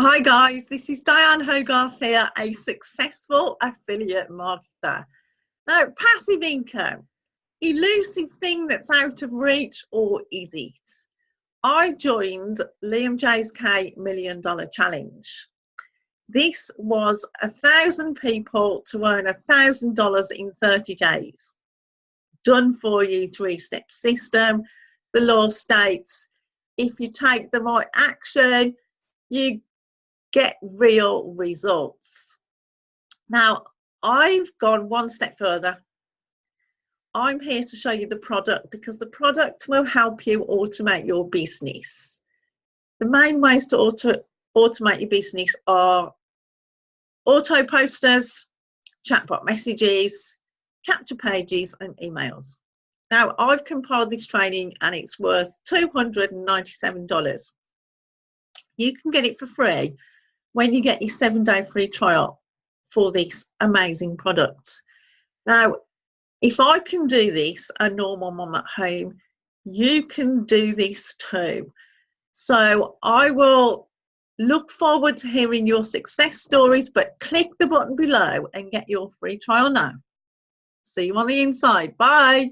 Hi guys, this is Diane Hogarth here, a successful affiliate marketer. Now, passive income, elusive thing that's out of reach, or is it? I joined Liam J's K $1 Million Challenge. This was 1,000 people to earn $1,000 in 30 days. Done for you, 3-step system. The law states if you take the right action, you get real results. Now, I've gone one step further. I'm here to show you the product because the product will help you automate your business. The main ways to automate your business are auto posters, chatbot messages, capture pages, and emails. Now, I've compiled this training and it's worth $297. You can get it for free when you get your 7-day free trial for this amazing product. Now, if I can do this, a normal mum at home, you can do this too. So I will look forward to hearing your success stories, but click the button below and get your free trial now. See you on the inside. Bye.